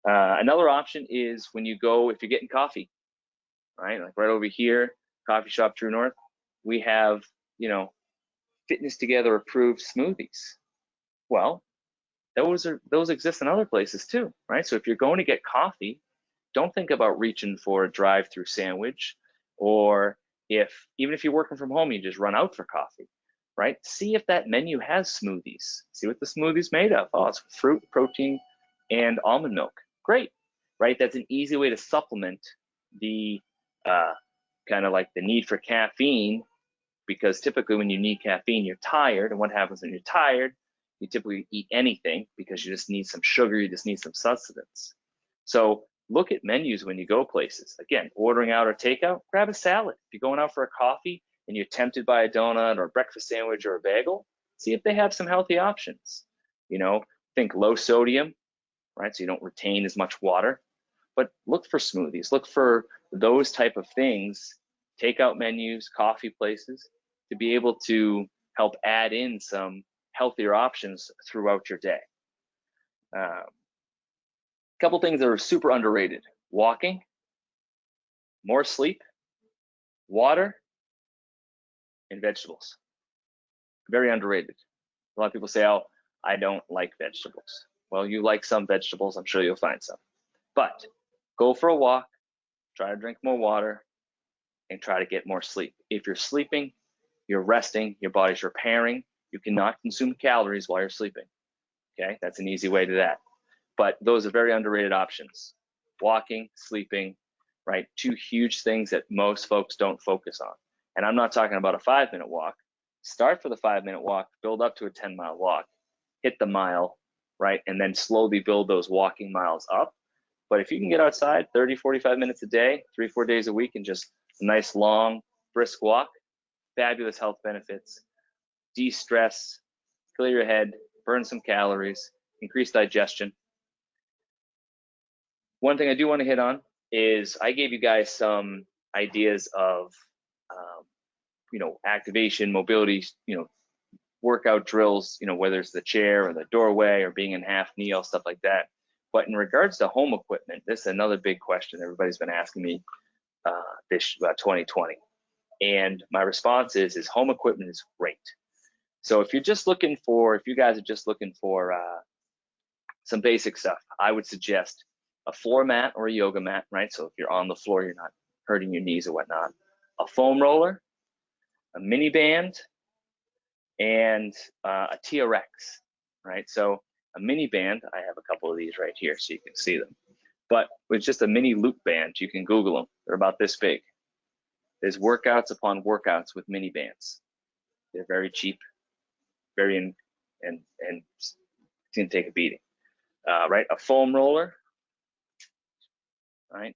another option is when you go, if you're getting coffee, right? Like right over here, Coffee Shop True North, we have, Fitness Together approved smoothies. Well, those exist in other places too, right? So if you're going to get coffee, don't think about reaching for a drive-through sandwich, or even if you're working from home, you just run out for coffee, right? See if that menu has smoothies. See what the smoothie's made of. Oh, it's fruit, protein, and almond milk. Great, right? That's an easy way to supplement the kind of like the need for caffeine because typically when you need caffeine, you're tired. And what happens when you're tired? You typically eat anything because you just need some sugar, you just need some sustenance. So look at menus when you go places. Again, ordering out or takeout, grab a salad. If you're going out for a coffee and you're tempted by a donut or a breakfast sandwich or a bagel, see if they have some healthy options. You know, think low sodium, right? So you don't retain as much water, but look for smoothies, look for those type of things, takeout menus, coffee places, to be able to help add in some healthier options throughout your day. Couple things that are super underrated: walking, more sleep, water, and vegetables. Very underrated. A lot of people say, oh, I don't like vegetables. Well, you like some vegetables, I'm sure you'll find some. But go for a walk, try to drink more water, and try to get more sleep. If you're sleeping, you're resting, your body's repairing, you cannot consume calories while you're sleeping. Okay, that's an easy way to that. But those are very underrated options. Walking, sleeping, right? Two huge things that most folks don't focus on. And I'm not talking about a 5-minute walk. Start for the 5-minute walk, build up to a 10-mile walk, hit the mile, right? And then slowly build those walking miles up. But if you can get outside 30, 45 minutes a day, 3-4 days a week, and just a nice long, brisk walk, fabulous health benefits, de-stress, clear your head, burn some calories, increase digestion. One thing I do want to hit on is I gave you guys some ideas of, activation, mobility, workout drills, whether it's the chair or the doorway or being in half knee, all stuff like that. But in regards to home equipment, this is another big question everybody's been asking me this about 2020. And my response is home equipment is great. So if you guys are just looking for some basic stuff, I would suggest a floor mat or a yoga mat, right? So if you're on the floor, you're not hurting your knees or whatnot. A foam roller, a mini band, and a TRX, right? So a mini band, I have a couple of these right here so you can see them. But with just a mini loop band, you can Google them. They're about this big. There's workouts upon workouts with mini bands. They're very cheap, and it's gonna take a beating, right? A foam roller, right?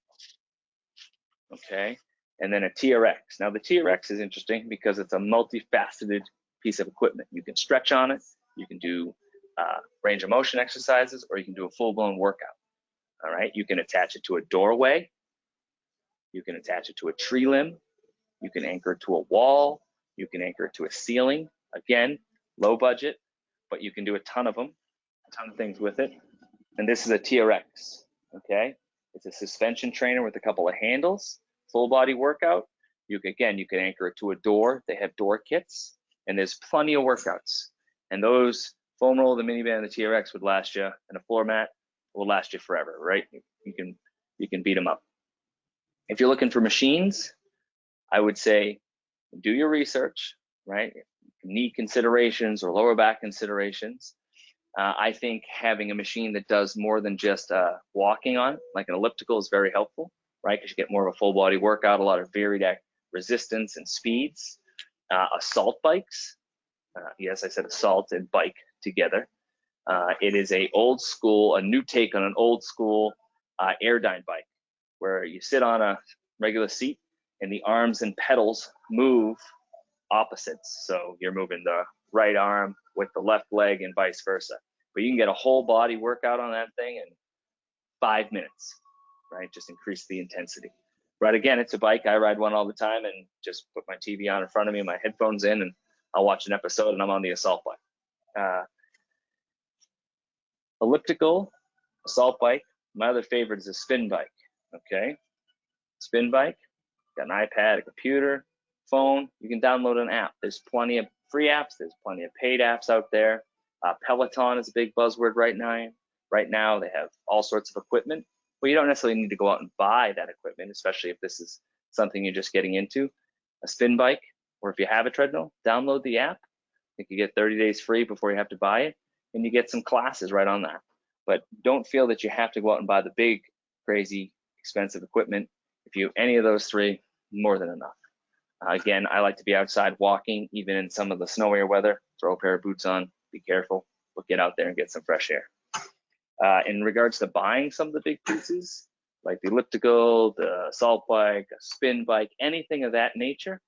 Okay, and then a TRX. Now the TRX is interesting because it's a multifaceted piece of equipment. You can stretch on it, you can do range of motion exercises, or you can do a full-blown workout. All right, you can attach it to a doorway, you can attach it to a tree limb, you can anchor it to a wall, you can anchor it to a ceiling. Again, low budget, but you can do a ton of them, a ton of things with it. And this is a TRX, okay? It's a suspension trainer with a couple of handles, full body workout. You can anchor it to a door. They have door kits, and there's plenty of workouts. And those foam roll, the miniband, and the TRX would last you, and a floor mat will last you forever, right? You can beat them up. If you're looking for machines, I would say do your research, right? Knee considerations or lower back considerations. I think having a machine that does more than just walking on, like an elliptical, is very helpful, right? Because you get more of a full body workout, a lot of varied resistance and speeds. Assault bikes, yes, I said assault and bike together. It is a new take on an old school Airdyne bike, where you sit on a regular seat and the arms and pedals move opposites. So you're moving the right arm with the left leg and vice versa. But you can get a whole body workout on that thing in 5 minutes, right? Just increase the intensity. Right, again, it's a bike. I ride one all the time and just put my TV on in front of me, my headphones in, and I'll watch an episode and I'm on the assault bike. Elliptical, assault bike. My other favorite is a spin bike, okay? Spin bike, got an iPad, a computer, phone. You can download an app. There's plenty of free apps. There's plenty of paid apps out there. Peloton is a big buzzword right now. Right now, they have all sorts of equipment. Well, you don't necessarily need to go out and buy that equipment, especially if this is something you're just getting into. A spin bike, or if you have a treadmill, download the app. I think you get 30 days free before you have to buy it, and you get some classes right on that. But don't feel that you have to go out and buy the big, crazy, expensive equipment. If you have any of those three, more than enough. Again, I like to be outside walking, even in some of the snowier weather. Throw a pair of boots on, be careful, but get out there and get some fresh air. In regards to buying some of the big pieces, like the elliptical, the assault bike, a spin bike, anything of that nature,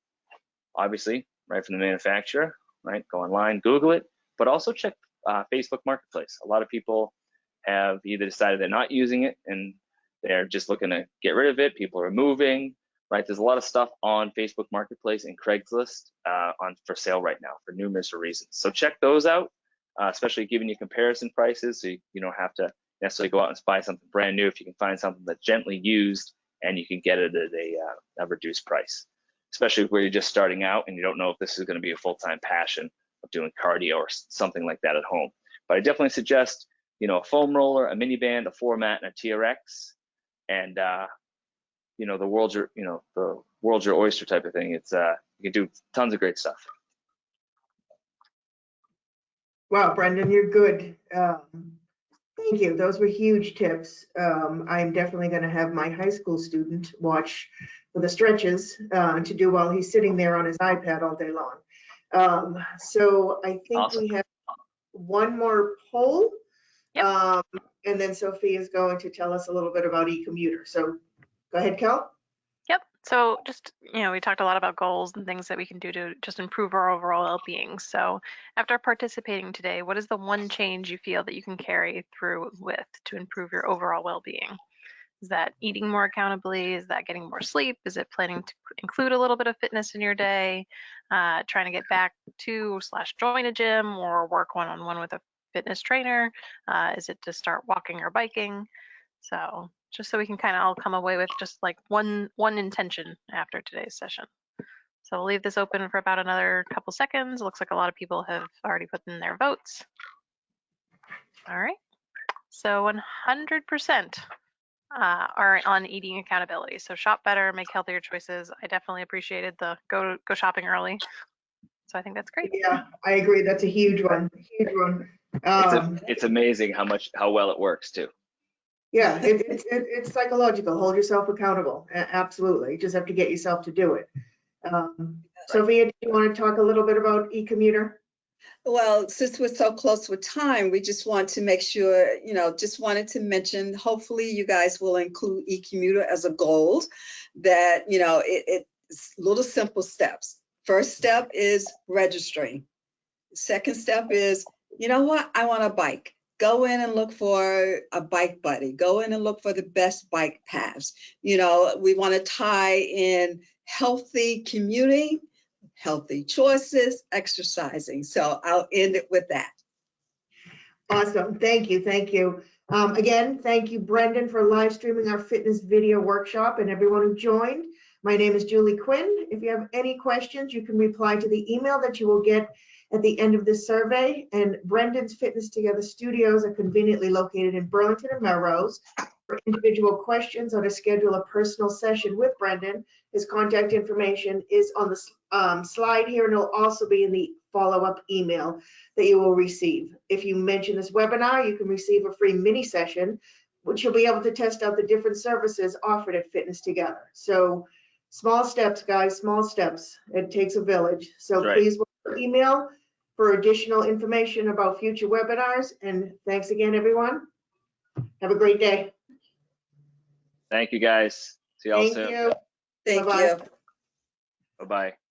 obviously, right from the manufacturer, right? Go online, Google it, but also check Facebook Marketplace. A lot of people have either decided they're not using it and they're just looking to get rid of it. People are moving, right? There's a lot of stuff on Facebook Marketplace and Craigslist for sale right now for numerous reasons. So check those out, especially giving you comparison prices, so you don't have to necessarily go out and buy something brand new if you can find something that's gently used and you can get it at a reduced price, especially where you're just starting out and you don't know if this is going to be a full-time passion of doing cardio or something like that at home. But I definitely suggest, a foam roller, a mini band, a floor mat, and a TRX, and the world's your oyster type of thing. It's you can do tons of great stuff. Wow, Brendan, you're good. Thank you. Those were huge tips. I'm definitely going to have my high school student watch for the stretches to do while he's sitting there on his iPad all day long. So I think Awesome. we have one more poll. Yep. And then Sophie is going to tell us a little bit about e-commuter. So go ahead, Kel. Yep. So just, we talked a lot about goals and things that we can do to just improve our overall well-being. So after participating today, what is the one change you feel that you can carry through with to improve your overall well-being? Is that eating more accountably? Is that getting more sleep? Is it planning to include a little bit of fitness in your day? Trying to get back to / join a gym or work one-on-one with a fitness trainer? Is it to start walking or biking? So just so we can kind of all come away with just like one intention after today's session. So we'll leave this open for about another couple seconds. It looks like a lot of people have already put in their votes. All right. So 100% are on eating accountability. So shop better, make healthier choices. I definitely appreciated the go shopping early. So I think that's great. Yeah, I agree. That's a huge one. Huge one. It's amazing how well it works too. Yeah, it's psychological. Hold yourself accountable. Absolutely. You just have to get yourself to do it. Sophia, do you want to talk a little bit about e-commuter? Well, since we're so close with time, we just want to make sure, just wanted to mention, hopefully you guys will include e-commuter as a goal that, it's little simple steps. First step is registering. Second step is, you know what? I want a bike. Go in and look for a bike buddy. Go in and look for the best bike paths. We want to tie in healthy commuting, healthy choices, exercising. So I'll end it with that. Awesome. Thank you. Thank you. Again, thank you, Brendan, for live streaming our fitness video workshop and everyone who joined. My name is Julie Quinn. If you have any questions, you can reply to the email that you will get at the end of this survey. And Brendan's Fitness Together studios are conveniently located in Burlington and Melrose. For individual questions or to schedule a personal session with Brendan, his contact information is on the slide here, and it'll also be in the follow-up email that you will receive. If you mention this webinar, you can receive a free mini session, which you'll be able to test out the different services offered at Fitness Together. So small steps, guys, small steps. It takes a village. So please email for additional information about future webinars. And thanks again, everyone. Have a great day. Thank you, guys. See y'all soon. Thank you. Thank Bye-bye. you. Bye-bye.